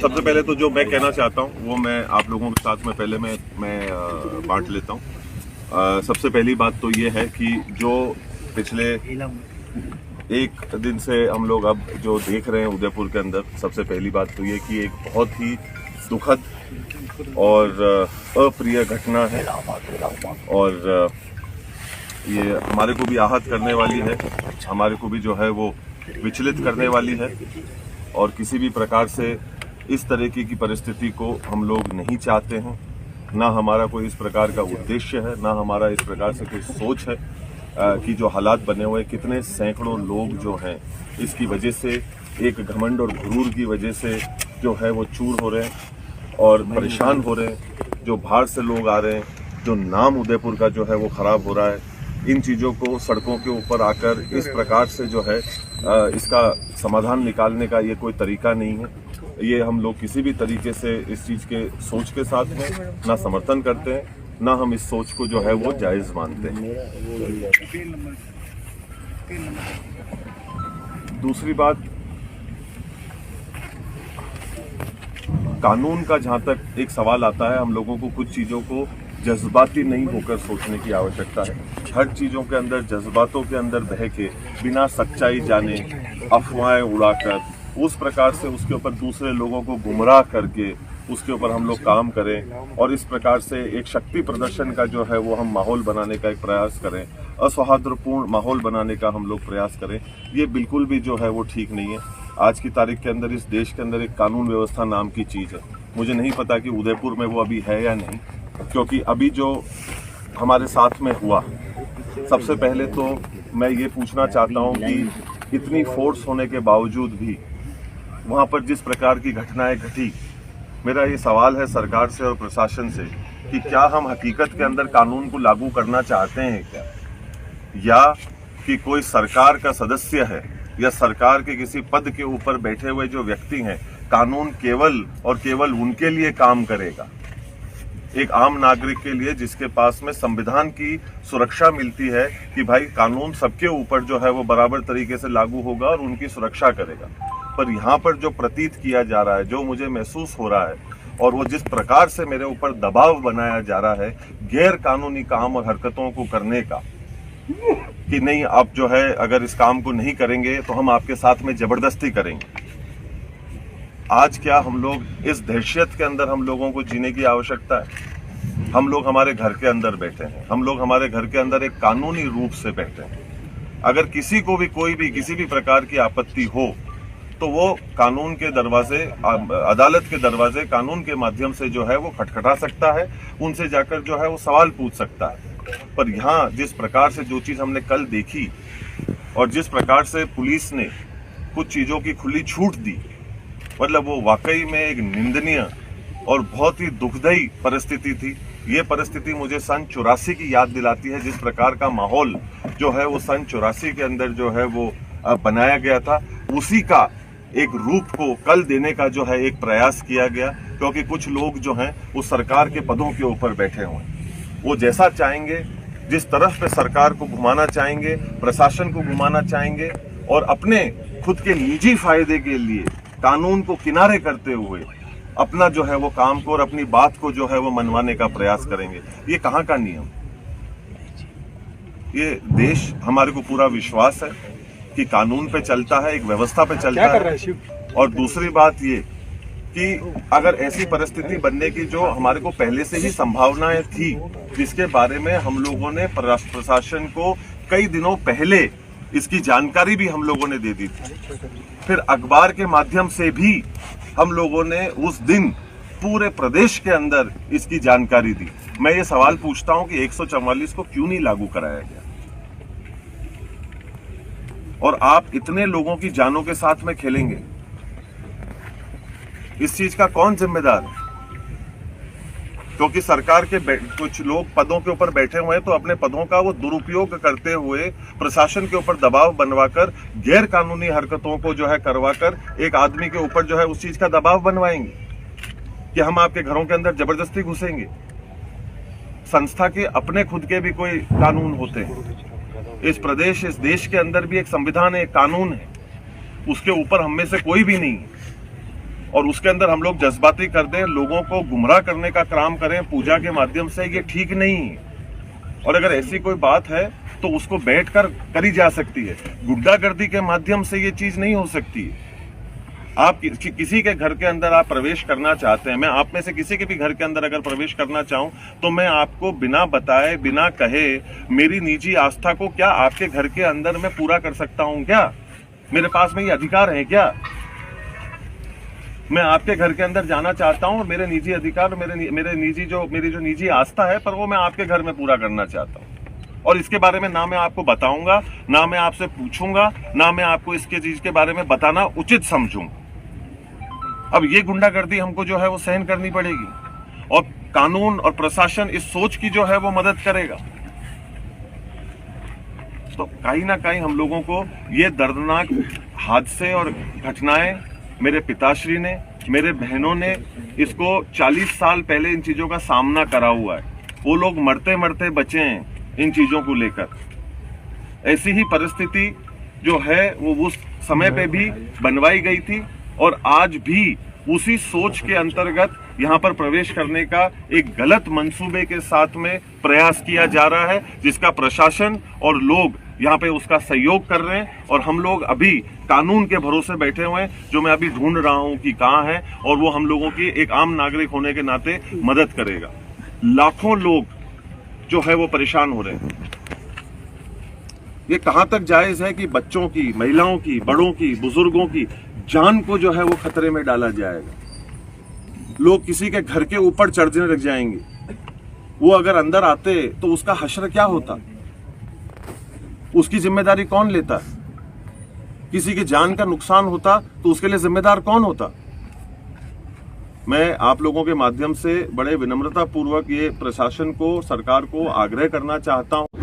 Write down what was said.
सबसे पहले तो जो मैं कहना चाहता हूँ वो मैं आप लोगों के साथ में पहले मैं बांट लेता हूँ। सबसे पहली बात तो ये है कि जो पिछले एक दिन से हम लोग अब जो देख रहे हैं उदयपुर के अंदर, सबसे पहली बात तो ये कि एक बहुत ही दुखद और अप्रिय घटना है और ये हमारे को भी आहत करने वाली है, हमारे को भी जो है वो विचलित करने वाली है और किसी भी प्रकार से इस तरीके की परिस्थिति को हम लोग नहीं चाहते हैं। ना हमारा कोई इस प्रकार का उद्देश्य है, ना हमारा इस प्रकार से कोई सोच है कि जो हालात बने हुए, कितने सैकड़ों लोग जो हैं इसकी वजह से, एक घमंड और गुरूर की वजह से जो है वो चूर हो रहे हैं और परेशान हो रहे हैं। जो बाहर से लोग आ रहे हैं, जो नाम उदयपुर का जो है वो खराब हो रहा है, इन चीज़ों को सड़कों के ऊपर आकर इस प्रकार से जो है इसका समाधान निकालने का ये कोई तरीका नहीं है। ये हम लोग किसी भी तरीके से इस चीज़ के सोच के साथ में ना समर्थन करते हैं, ना हम इस सोच को जो है वो जायज़ मानते हैं। दूसरी बात, कानून का जहां तक एक सवाल आता है, हम लोगों को कुछ चीज़ों को जज्बाती नहीं होकर सोचने की आवश्यकता है। हर चीज़ों के अंदर जज्बातों के अंदर बह के, बिना सच्चाई जाने अफवाहें उड़ाकर, उस प्रकार से उसके ऊपर दूसरे लोगों को गुमराह करके उसके ऊपर हम लोग काम करें और इस प्रकार से एक शक्ति प्रदर्शन का जो है वो हम माहौल बनाने का एक प्रयास करें, असौहार्दपूर्ण माहौल बनाने का हम लोग प्रयास करें, ये बिल्कुल भी जो है वो ठीक नहीं है। आज की तारीख के अंदर इस देश के अंदर एक कानून व्यवस्था नाम की चीज़ है। मुझे नहीं पता कि उदयपुर में वो अभी है या नहीं, क्योंकि अभी जो हमारे साथ में हुआ, सबसे पहले तो मैं ये पूछना चाहता हूँ कि इतनी फोर्स होने के बावजूद भी वहाँ पर जिस प्रकार की घटनाएं घटी, मेरा ये सवाल है सरकार से और प्रशासन से कि क्या हम हकीकत के अंदर कानून को लागू करना चाहते हैं क्या, या कि कोई सरकार का सदस्य है या सरकार के किसी पद के ऊपर बैठे हुए जो व्यक्ति हैं, कानून केवल और केवल उनके लिए काम करेगा, एक आम नागरिक के लिए जिसके पास में संविधान की सुरक्षा मिलती है कि भाई कानून सबके ऊपर जो है वो बराबर तरीके से लागू होगा और उनकी सुरक्षा करेगा। पर यहाँ पर जो प्रतीत किया जा रहा है, जो मुझे महसूस हो रहा है और वो जिस प्रकार से मेरे ऊपर दबाव बनाया जा रहा है गैर कानूनी काम और हरकतों को करने का, कि नहीं आप जो है अगर इस काम को नहीं करेंगे तो हम आपके साथ में जबरदस्ती करेंगे। आज क्या हम लोग इस दहशत के अंदर हम लोगों को जीने की आवश्यकता है? हम लोग हमारे घर के अंदर बैठे हैं, हम लोग हमारे घर के अंदर एक कानूनी रूप से बैठे हैं। अगर किसी को भी कोई भी किसी भी प्रकार की आपत्ति हो तो वो कानून के दरवाजे, अदालत के दरवाजे कानून के माध्यम से जो है वो खटखटा सकता है, उनसे जाकर जो है वो सवाल पूछ सकता है। पर यहाँ जिस प्रकार से जो चीज़ हमने कल देखी और जिस प्रकार से पुलिस ने कुछ चीज़ों की खुली छूट दी, मतलब वो वाकई में एक निंदनीय और बहुत ही दुखदायी परिस्थिति थी। ये परिस्थिति मुझे सन 84 की याद दिलाती है, जिस प्रकार का माहौल जो है वो सन 84 के अंदर जो है वो बनाया गया था, उसी का एक रूप को कल देने का जो है एक प्रयास किया गया। क्योंकि कुछ लोग जो हैं वो सरकार के पदों के ऊपर बैठे हुए हैं, वो जैसा चाहेंगे, जिस तरफ पे सरकार को घुमाना चाहेंगे, प्रशासन को घुमाना चाहेंगे और अपने खुद के निजी फायदे के लिए कानून को किनारे करते हुए अपना जो है वो काम को और अपनी बात को जो है वो मनवाने का प्रयास करेंगे। ये कहाँ का नियम? ये देश, हमारे को पूरा विश्वास है कि कानून पे चलता है, एक व्यवस्था पे चलता है। और दूसरी बात ये कि अगर ऐसी परिस्थिति बनने की जो हमारे को पहले से ही संभावनाएं थी, जिसके बारे में हम लोगों ने प्रशासन को कई दिनों पहले इसकी जानकारी भी हम लोगों ने दे दी थी, फिर अखबार के माध्यम से भी हम लोगों ने उस दिन पूरे प्रदेश के अंदर इसकी जानकारी दी। मैं ये सवाल पूछता हूं कि 144 को क्यों नहीं लागू कराया गया? और आप इतने लोगों की जानों के साथ में खेलेंगे, इस चीज का कौन जिम्मेदार है? क्योंकि सरकार के कुछ लोग पदों के ऊपर बैठे हुए हैं तो अपने पदों का वो दुरुपयोग करते हुए प्रशासन के ऊपर दबाव बनवाकर, गैर कानूनी हरकतों को जो है करवाकर एक आदमी के ऊपर जो है उस चीज का दबाव बनवाएंगे कि हम आपके घरों के अंदर जबरदस्ती घुसेंगे। संस्था के अपने खुद के भी कोई कानून होते हैं। इस प्रदेश, इस देश के अंदर भी एक संविधान है, एक कानून है, उसके ऊपर हम में से कोई भी नहीं है। और उसके अंदर हम लोग जज्बाती कर दें, लोगों को गुमराह करने का काम करें पूजा के माध्यम से, ये ठीक नहीं है। और अगर ऐसी कोई बात है तो उसको बैठकर करी जा सकती है, गुंडागर्दी के माध्यम से ये चीज नहीं हो सकती है। आप किसी के घर के अंदर आप प्रवेश करना चाहते हैं, मैं आप में से किसी के भी घर के अंदर अगर प्रवेश करना चाहूं तो मैं आपको बिना बताए, बिना कहे, मेरी निजी आस्था को क्या आपके घर के अंदर मैं पूरा कर सकता हूं? क्या मेरे पास में ये अधिकार है? क्या मैं आपके घर के अंदर जाना चाहता हूं और मेरे निजी अधिकार, मेरी जो निजी आस्था है, पर वो मैं आपके घर में पूरा करना चाहता हूं, और इसके बारे में ना मैं आपको बताऊंगा, ना मैं आपसे पूछूंगा, ना मैं आपको इसके चीज के बारे में बताना उचित समझूंगा। अब ये गुंडागर्दी हमको जो है वो सहन करनी पड़ेगी, और कानून और प्रशासन इस सोच की जो है वो मदद करेगा। तो कहीं ना कहीं हम लोगों को ये दर्दनाक हादसे और घटनाएं, मेरे पिताश्री ने, मेरे बहनों ने इसको 40 साल पहले इन चीजों का सामना करा हुआ है। वो लोग मरते मरते बचे हैं इन चीजों को लेकर। ऐसी ही परिस्थिति जो है वो उस समय पे भी बनवाई गई थी, और आज भी उसी सोच के अंतर्गत यहाँ पर प्रवेश करने का एक गलत मंसूबे के साथ में प्रयास किया जा रहा है, जिसका प्रशासन और लोग यहाँ पे उसका सहयोग कर रहे हैं। और हम लोग अभी कानून के भरोसे बैठे हुए हैं, जो मैं अभी ढूंढ रहा हूँ कि कहाँ है, और वो हम लोगों की एक आम नागरिक होने के नाते मदद करेगा। लाखों लोग जो है वो परेशान हो रहे हैं। ये कहाँ तक जायज है कि बच्चों की, महिलाओं की, बड़ों की, बुजुर्गों की जान को जो है वो खतरे में डाला जाएगा? लोग किसी के घर के ऊपर चढ़ने लग जाएंगे। वो अगर अंदर आते तो उसका हश्र क्या होता? उसकी जिम्मेदारी कौन लेता? किसी की जान का नुकसान होता तो उसके लिए जिम्मेदार कौन होता? मैं आप लोगों के माध्यम से बड़े विनम्रता पूर्वक ये प्रशासन को, सरकार को आग्रह करना चाहता हूं